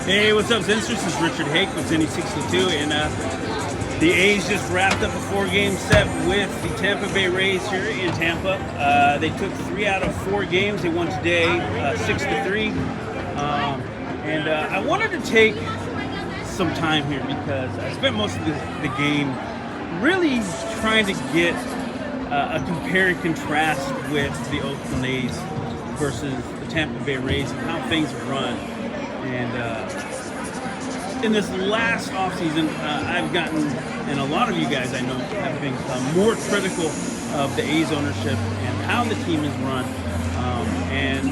Hey, what's up, Zinsters? This is Richard Haick with Zinny62, and the A's just wrapped up a 4-game set with the Tampa Bay Rays here in Tampa. They took 3 out of 4 games. They won today 6-3. And I wanted to take some time here because I spent most of the game really trying to get a compare and contrast with the Oakland A's versus the Tampa Bay Rays and how things are run. And in this last offseason, I've gotten, and a lot of you guys I know have been more critical of the A's ownership and how the team is run. And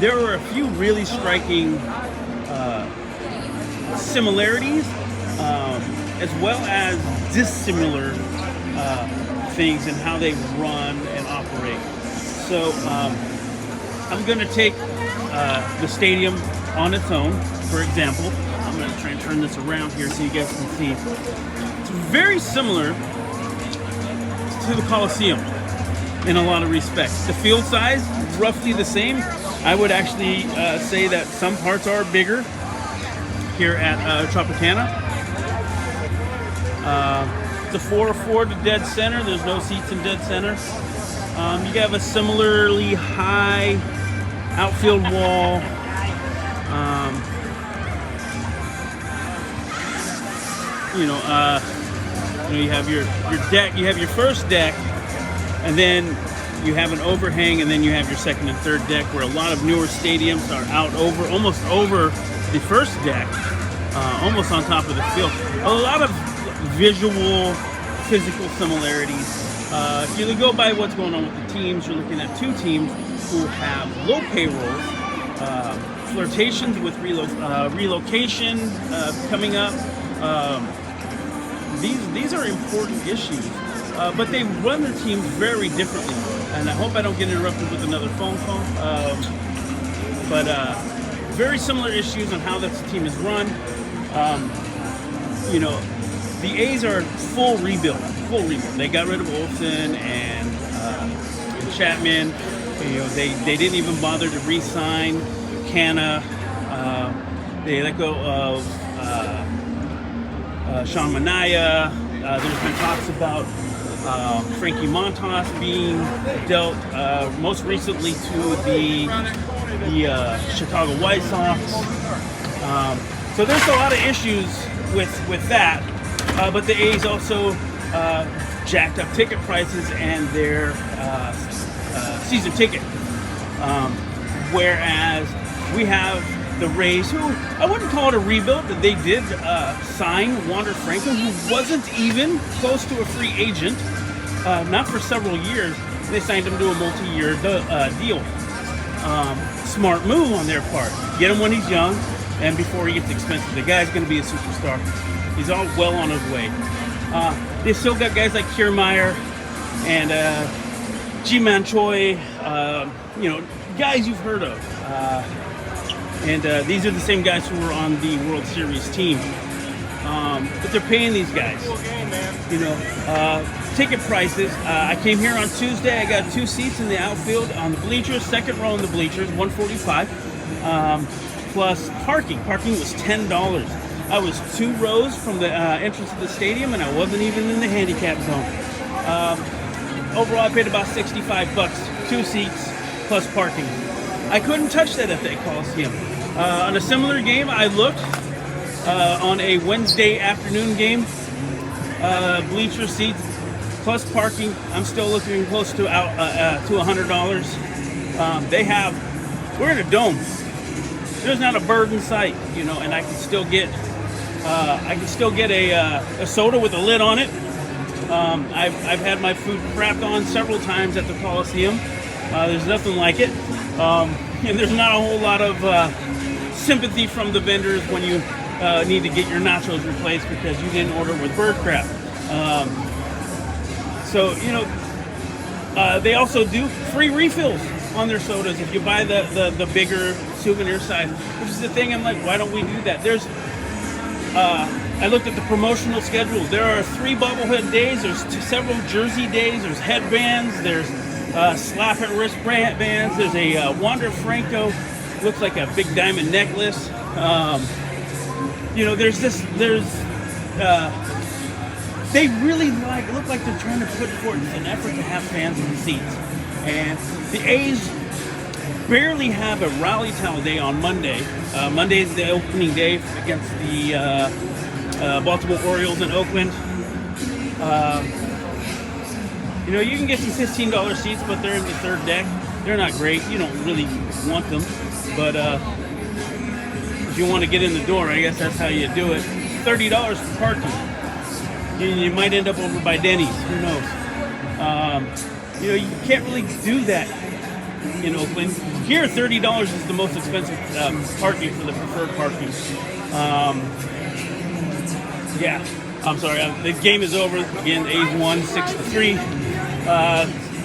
there were a few really striking similarities as well as dissimilar things in how they run and operate. So I'm going to take the stadium on its own, for example. I'm going to try and turn this around here so you guys can see. It's very similar to the Coliseum in a lot of respects. The field size, roughly the same. I would actually say that some parts are bigger here at Tropicana. It's a 4-4 to dead center. There's no seats in dead center. You have a similarly high outfield wall. You have your deck. You have your first deck, and then you have an overhang, and then you have your second and third deck. Where a lot of newer stadiums are out almost over the first deck, almost on top of the field. A lot of visual, physical similarities. If you go by what's going on with the teams, you're looking at 2 teams who have low payrolls, flirtations with relocation coming up. These are important issues, but they run their teams very differently. And I hope I don't get interrupted with another phone call. But very similar issues on how this team is run. The A's are full rebuild. They got rid of Olsen and Chapman. They didn't even bother to re-sign Canna. They let go of Sean Manaea. There's been talks about Frankie Montas being dealt most recently to the Chicago White Sox. So there's a lot of issues with that. But the A's also jacked up ticket prices and their season ticket. Whereas we have the Rays, who I wouldn't call it a rebuild, but they did sign Wander Franco, who wasn't even close to a free agent, not for several years. They signed him to a multi-year deal. Smart move on their part. Get him when he's young and before he gets expensive. The guy's going to be a superstar. He's all well on his way. They still got guys like Kiermaier and Ji-Man Choi, guys you've heard of. And these are the same guys who were on the World Series team. But they're paying these guys. Ticket prices. I came here on Tuesday. I got 2 seats in the outfield on the bleachers, second row in the bleachers, $145. Plus parking. Parking was $10. I was 2 rows from the entrance of the stadium, and I wasn't even in the handicap zone. Overall, I paid about $65, 2 seats plus parking. I couldn't touch that at the Coliseum. On a similar game, I looked on a Wednesday afternoon game, bleacher seats plus parking. I'm still looking close to $100. We're in a dome. There's not a bird in sight, and I can still get a soda with a lid on it. I've had my food crapped on several times at the Coliseum. There's nothing like it. And there's not a whole lot of sympathy from the vendors when you need to get your nachos replaced because you didn't order with bird crap. They also do free refills on their sodas if you buy the bigger souvenir size, which is the thing. I'm like, why don't we do that? I looked at the promotional schedules. There are 3 bobblehead days. There's several jersey days. There's headbands. There's slap at wrist bands. There's a Wander Franco, looks like a big diamond necklace. They really look like they're trying to put forth an effort to have fans in the seats. And the A's barely have a rally towel day on Monday. Monday is the opening day against the Baltimore Orioles in Oakland. You can get some $15 seats, but they're in the third deck. They're not great. You don't really want them. But if you want to get in the door, I guess that's how you do it. $30 for parking. You might end up over by Denny's. Who knows? You can't really do that in Oakland. Here, $30 is the most expensive parking for the preferred parking. I'm sorry. The game is over. Again, the A's won 6-3.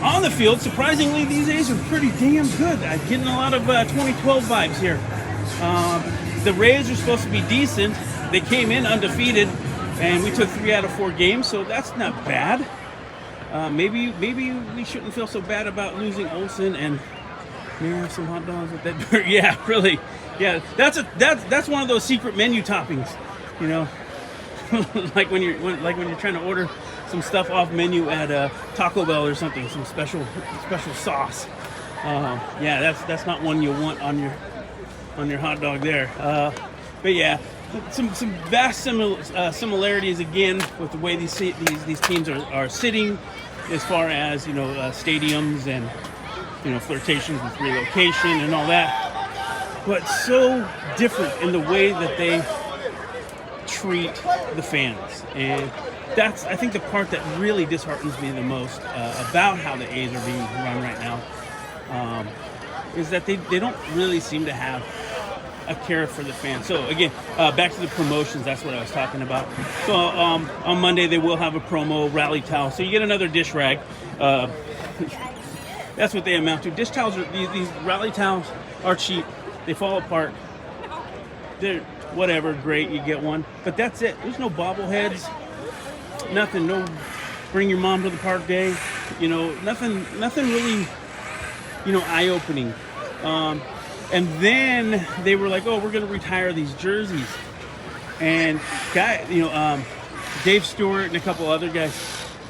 On the field, surprisingly, these A's are pretty damn good. I'm getting a lot of 2012 vibes here. The Rays are supposed to be decent. They came in undefeated, and we took 3 out of 4 games, so that's not bad. Maybe we shouldn't feel so bad about losing Olsen and maybe have some hot dogs with that. Yeah, really. Yeah, that's one of those secret menu toppings, like when you're trying to order some stuff off menu at Taco Bell or something, some special sauce. That's not one you want on your hot dog there. But yeah, some vast similarities again with the way these teams are sitting, as far as stadiums and flirtations with relocation and all that. But so different in the way that they treat the fans, and that's, I think, the part that really disheartens me the most about how the A's are being run right now, is that they don't really seem to have a care for the fans. So again, back to the promotions, that's what I was talking about. So on Monday they will have a promo rally towel. So you get another dish rag. That's what they amount to. Dish towels are, these rally towels are cheap. They fall apart. They're whatever, great, you get one. But that's it. There's no bobbleheads. Nothing, no bring your mom to the park day, nothing really, eye-opening. And then they were like, oh, we're going to retire these jerseys. And Dave Stewart and a couple other guys,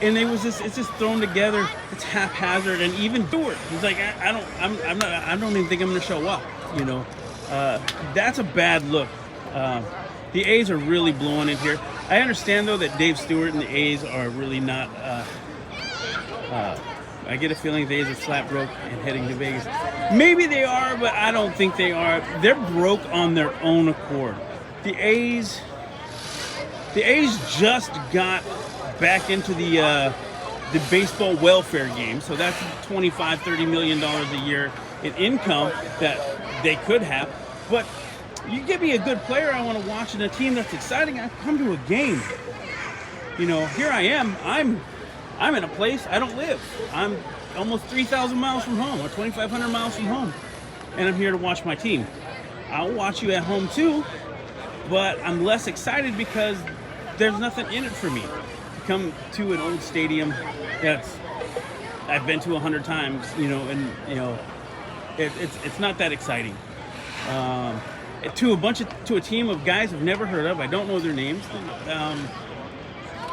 and it's just thrown together. It's haphazard. And even Stewart, he's like, I don't even think I'm going to show up. That's a bad look. The A's are really blowing it here. I understand, though, that Dave Stewart and the A's are really not... I get a feeling the A's are flat broke and heading to Vegas. Maybe they are, but I don't think they are. They're broke on their own accord. The A's just got back into the baseball welfare game, so that's $25-30 million a year in income that they could have. But you give me a good player I want to watch and a team that's exciting, I come to a game. Here I am. I'm in a place I don't live. I'm almost 3,000 miles from home, or 2,500 miles from home, and I'm here to watch my team. I'll watch you at home too, but I'm less excited because there's nothing in it for me. To come to an old stadium that's I've been to 100 times, it's not that exciting. To a team of guys I've never heard of. I don't know their names.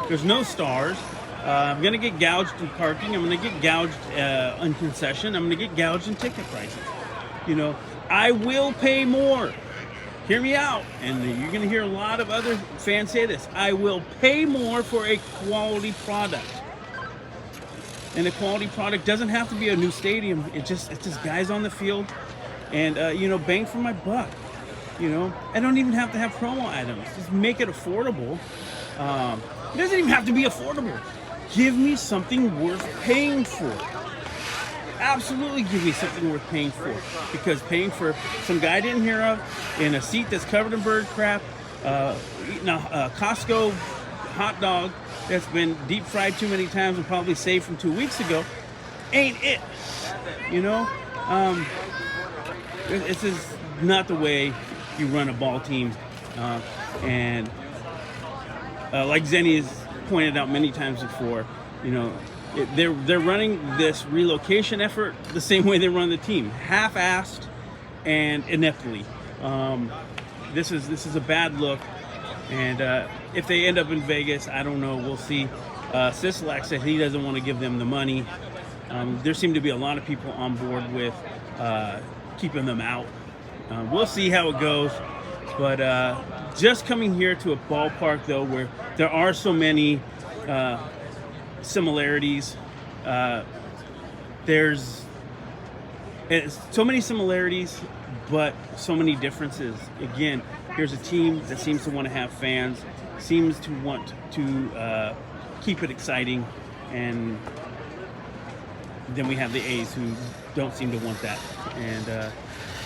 There's no stars. I'm going to get gouged in parking. I'm going to get gouged on concession. I'm going to get gouged in ticket prices. I will pay more. Hear me out. And you're going to hear a lot of other fans say this. I will pay more for a quality product. And a quality product doesn't have to be a new stadium. It's just guys on the field and, bang for my buck. I don't even have to have promo items. Just make it affordable. It doesn't even have to be affordable. Give me something worth paying for. Absolutely give me something worth paying for. Because paying for some guy I didn't hear of in a seat that's covered in bird crap, eating a Costco hot dog that's been deep fried too many times and probably saved from 2 weeks ago, ain't it. This is not the way you run a ball team. And like Zenny has pointed out many times before, they're running this relocation effort the same way they run the team, half-assed and ineptly. this is a bad look. And if they end up in Vegas, I don't know. We'll see. Sisolak said he doesn't want to give them the money. There seem to be a lot of people on board with keeping them out. We'll see how it goes. But just coming here to a ballpark, though, where there are so many similarities, there's so many similarities, but so many differences. Again, here's a team that seems to want to have fans, seems to want to keep it exciting, and then we have the A's who don't seem to want that and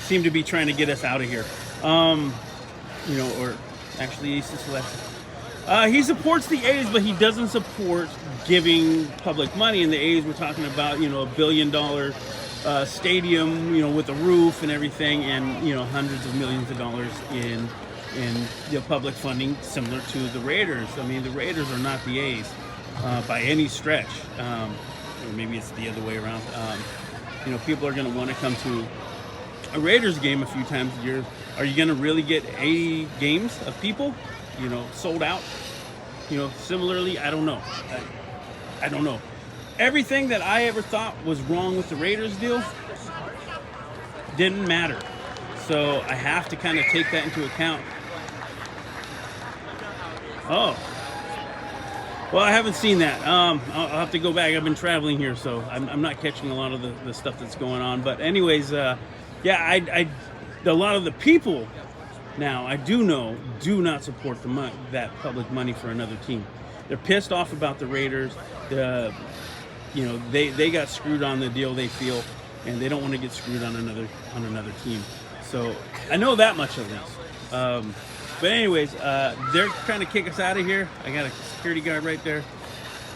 seem to be trying to get us out of here. Or actually, he supports the A's, but he doesn't support giving public money. And the A's, we're talking about, $1 billion stadium, with a roof and everything, and hundreds of millions of dollars in public funding, similar to the Raiders. I mean, the Raiders are not the A's by any stretch. Or maybe it's the other way around. People are going to want to come to a Raiders game a few times a year. Are you going to really get 80 games of people, sold out? Similarly, I don't know. I don't know. Everything that I ever thought was wrong with the Raiders deal didn't matter. So I have to kind of take that into account. Oh. Well, I haven't seen that. I'll have to go back. I've been traveling here, so I'm not catching a lot of the stuff that's going on. But anyways, a lot of the people now, I do know, do not support that public money for another team. They're pissed off about the Raiders. They got screwed on the deal, they feel, and they don't want to get screwed on another team. So I know that much at least. But anyways, they're trying to kick us out of here. I got a security guard right there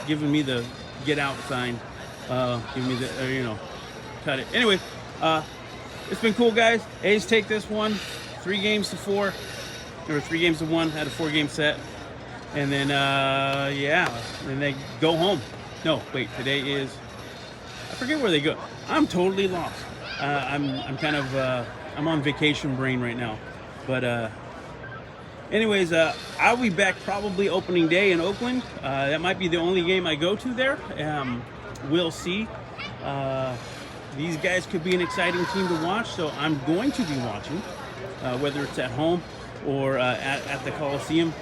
giving me the get out sign. Giving me the, cut it. Anyways, it's been cool, guys. A's take this one 3-4, or 3-1 out of 4-game set. And then, then they go home. No, wait, today is, I forget where they go. I'm totally lost. I'm kind of, I'm on vacation brain right now. But anyways, I'll be back probably opening day in Oakland. That might be the only game I go to there. We'll see. These guys could be an exciting team to watch, so I'm going to be watching, whether it's at home or at the Coliseum.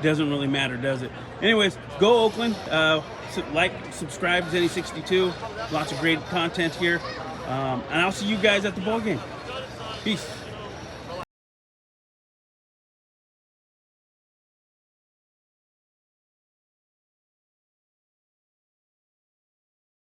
Doesn't really matter, does it? Anyways, go Oakland. Subscribe to Zenny62. Lots of great content here. And I'll see you guys at the ball game. Peace.